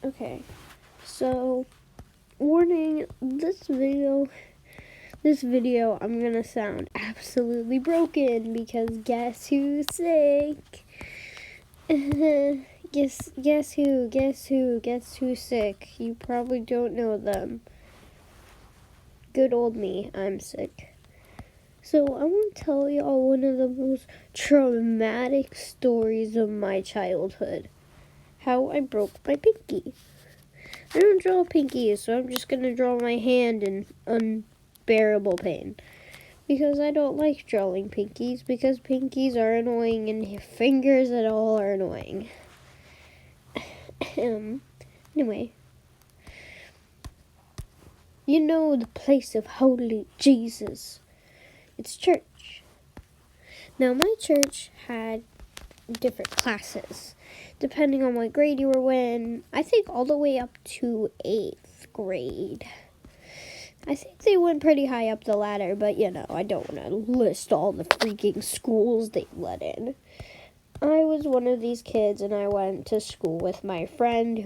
Okay, so warning, this video I'm gonna sound absolutely broken because guess who's sick? Guess who's sick? You probably don't know them. Good old me, I'm sick. So I want to tell y'all one of the most traumatic stories of my childhood. How I broke my pinky. I don't draw pinkies, so I'm just gonna draw my hand in unbearable pain. Because I don't like drawing pinkies, because pinkies are annoying and fingers at all are annoying. Anyway. You know the place of holy Jesus. It's church. Now my church had different classes, depending on what grade you were in. I think all the way up to 8th grade. I think they went pretty high up the ladder, but I don't want to list all the freaking schools they let in. I was one of these kids, and I went to school with my friend,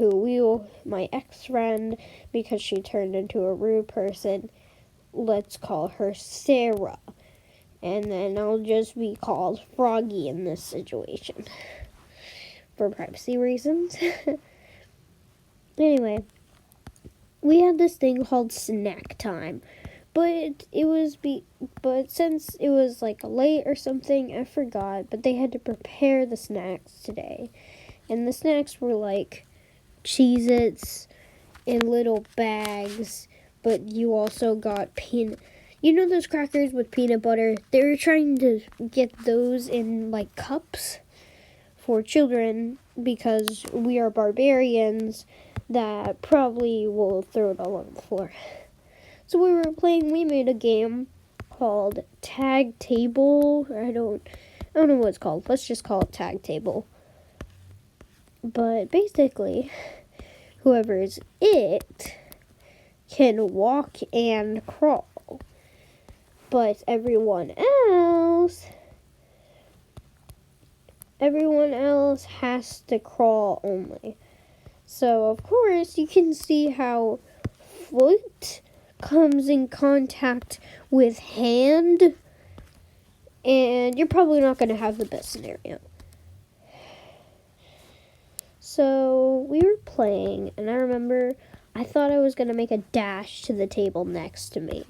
my ex-friend, because she turned into a rude person. Let's call her Sarah. And then I'll just be called Froggy in this situation. For privacy reasons. Anyway, we had this thing called snack time. But since it was like late or something, I forgot. But they had to prepare the snacks today. And the snacks were like Cheez-Its in little bags. But you also got you know those crackers with peanut butter? They were trying to get those in like cups for children because we are barbarians that probably will throw it all over the floor. So we made a game called Tag Table. I don't know what it's called. Let's just call it Tag Table. But basically, whoever's it can walk and crawl. But everyone else has to crawl only. So, of course, you can see how foot comes in contact with hand, and you're probably not going to have the best scenario. So, we were playing, and I remember I thought I was going to make a dash to the table next to me.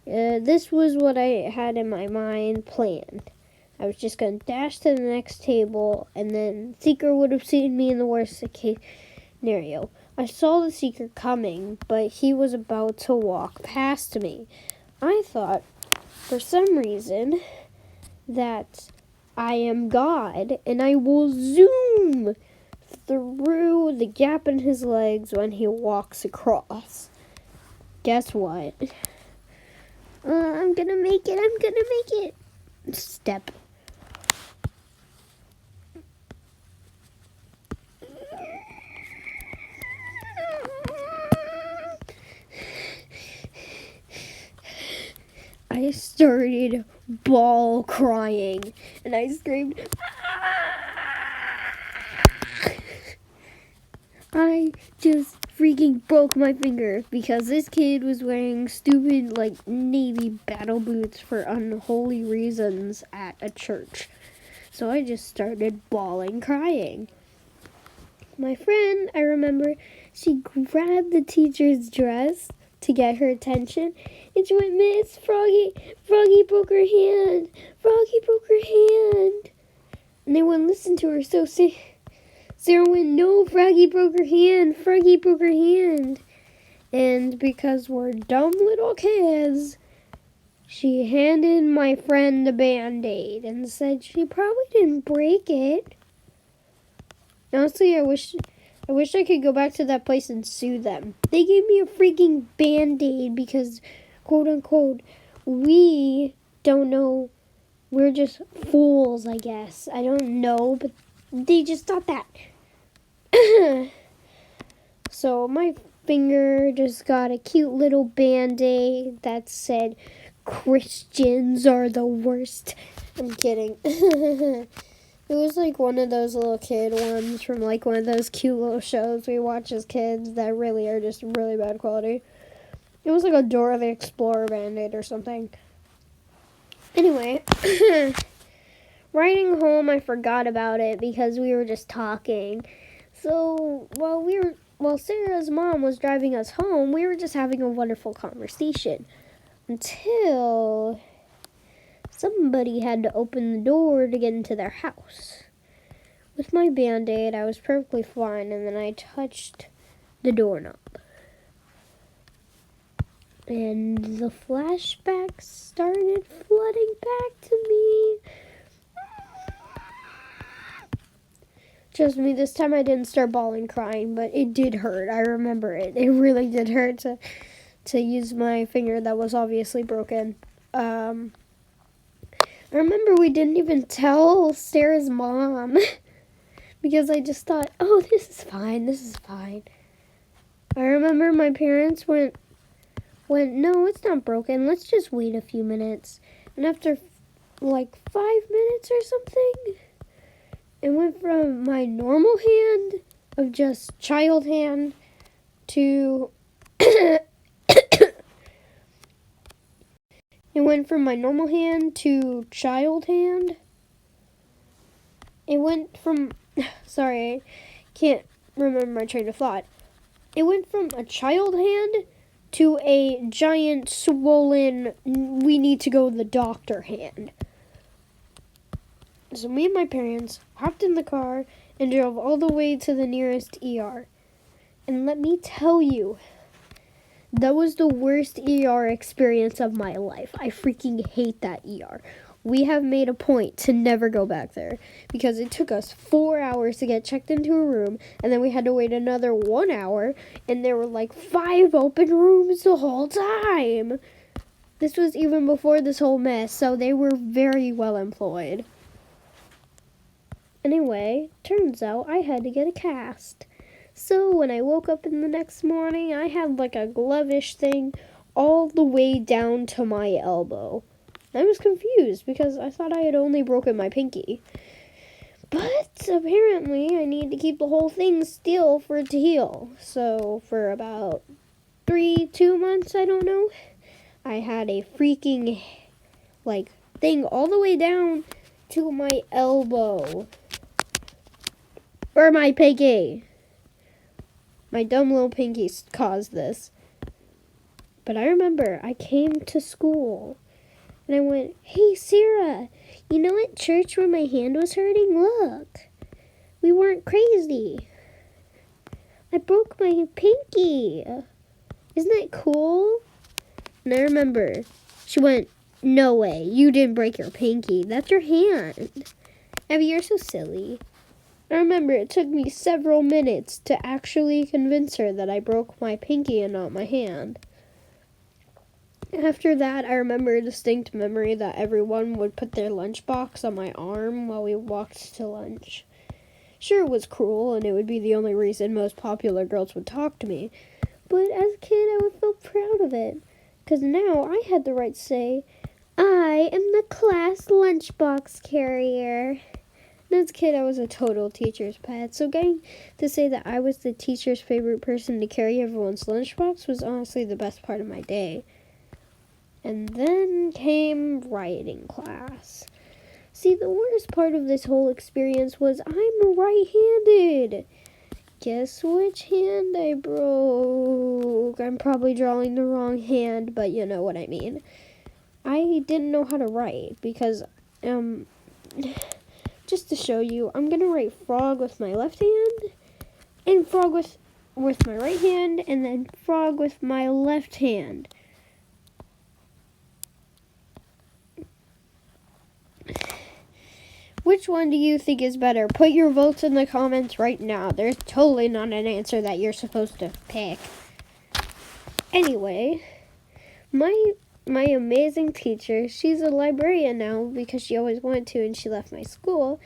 This was what I had in my mind planned. I was just going to dash to the next table, and then Seeker would have seen me in the worst case scenario. I saw the Seeker coming, but he was about to walk past me. I thought, for some reason, that I am God, and I will zoom through the gap in his legs when he walks across. Guess what? I'm gonna make it. Step. I started bawl crying, and I screamed, I just freaking broke my finger because this kid was wearing stupid, navy battle boots for unholy reasons at a church. So I just started bawling, crying. My friend, I remember, she grabbed the teacher's dress to get her attention, and she went, Miss, Froggy broke her hand. And they wouldn't listen to her, so Sarah went, no, Froggy broke her hand. And because we're dumb little kids, she handed my friend a Band-Aid and said she probably didn't break it. Honestly, I wish I could go back to that place and sue them. They gave me a freaking Band-Aid because, quote unquote, we don't know. We're just fools, I guess. I don't know, but they just thought that. So my finger just got a cute little Band-Aid that said, Christians are the worst. I'm kidding. It was like one of those little kid ones from like one of those cute little shows we watch as kids that really are just really bad quality. It was like a Dora the Explorer Band-Aid or something. Anyway, riding home, I forgot about it because we were just talking. So while Sarah's mom was driving us home, we were just having a wonderful conversation until somebody had to open the door to get into their house. With my Band-Aid, I was perfectly fine, and then I touched the doorknob. And the flashbacks started flooding back to me. Trust me, this time I didn't start bawling crying, but it did hurt. I remember it. It really did hurt to use my finger that was obviously broken. I remember we didn't even tell Sarah's mom because I just thought, oh, this is fine. I remember my parents went, no, it's not broken. Let's just wait a few minutes. And after like 5 minutes or something, it went from my normal hand of just child hand to it went from my normal hand to child hand. It went from sorry, I can't remember my train of thought. It went from a child hand to a giant swollen we need to go to the doctor hand. So me and my parents hopped in the car and drove all the way to the nearest ER. And let me tell you, that was the worst ER experience of my life. I freaking hate that ER. We have made a point to never go back there because it took us 4 hours to get checked into a room, and then we had to wait another 1 hour, and there were like 5 open rooms the whole time. This was even before this whole mess, so they were very well employed. Anyway, turns out I had to get a cast. So when I woke up in the next morning, I had like a glove-ish thing all the way down to my elbow. I was confused because I thought I had only broken my pinky. But apparently I need to keep the whole thing still for it to heal. So for about 2 months, I don't know, I had a freaking like thing all the way down to my elbow. Or my pinky. My dumb little pinky caused this. But I remember I came to school and I went, hey Sarah, you know at church where my hand was hurting? Look, we weren't crazy. I broke my pinky. Isn't that cool? And I remember she went, no way, you didn't break your pinky. That's your hand. Abby, you're so silly. I remember it took me several minutes to actually convince her that I broke my pinky and not my hand. After that, I remember a distinct memory that everyone would put their lunchbox on my arm while we walked to lunch. Sure, it was cruel, and it would be the only reason most popular girls would talk to me, but as a kid, I would feel proud of it, because now I had the right to say, I am the class lunchbox carrier. As a kid, I was a total teacher's pet, so getting to say that I was the teacher's favorite person to carry everyone's lunchbox was honestly the best part of my day. And then came writing class. See, the worst part of this whole experience was I'm right-handed. Guess which hand I broke? I'm probably drawing the wrong hand, but you know what I mean. I didn't know how to write because, just to show you, I'm going to write frog with my left hand, and frog with my right hand, and then frog with my left hand. Which one do you think is better? Put your votes in the comments right now. There's totally not an answer that you're supposed to pick. Anyway, my amazing teacher, she's a librarian now because she always wanted to and she left my school,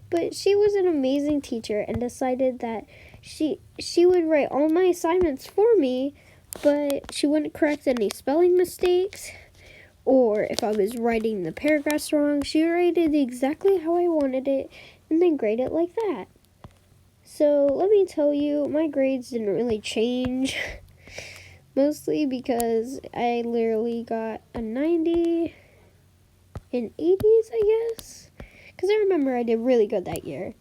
but she was an amazing teacher and decided that she would write all my assignments for me, but she wouldn't correct any spelling mistakes, or if I was writing the paragraphs wrong, she wrote it exactly how I wanted it, and then grade it like that. So let me tell you, my grades didn't really change. Mostly because I literally got a 90 in 80s, I guess. Because I remember I did really good that year.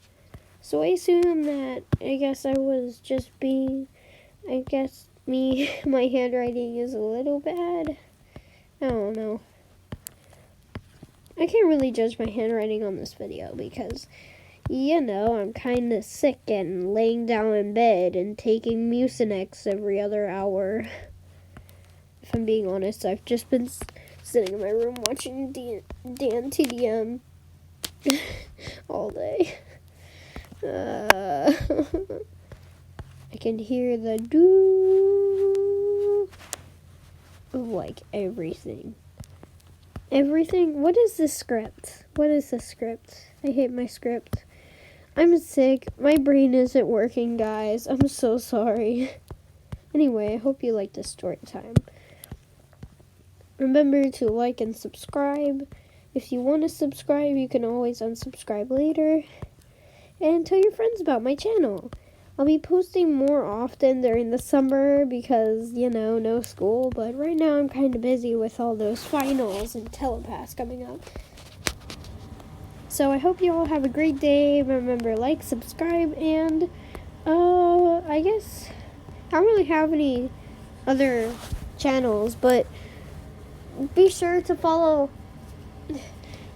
So I assume that, I guess I was just being, my handwriting is a little bad. I don't know. I can't really judge my handwriting on this video because, I'm kind of sick and laying down in bed and taking Mucinex every other hour. If I'm being honest, I've just been sitting in my room watching Dan TDM all day. I can hear the doo of like everything. Everything? What is the script? What is the script? I hate my script. I'm sick. My brain isn't working, guys. I'm so sorry. Anyway, I hope you like this story time. Remember to like and subscribe. If you want to subscribe, you can always unsubscribe later. And tell your friends about my channel. I'll be posting more often during the summer because, no school. But right now I'm kind of busy with all those finals and telepass coming up. So I hope you all have a great day. Remember, like, subscribe, and I guess I don't really have any other channels, but be sure to follow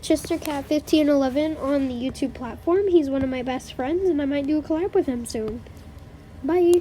ChesterCat1511 on the YouTube platform. He's one of my best friends, and I might do a collab with him soon. Bye.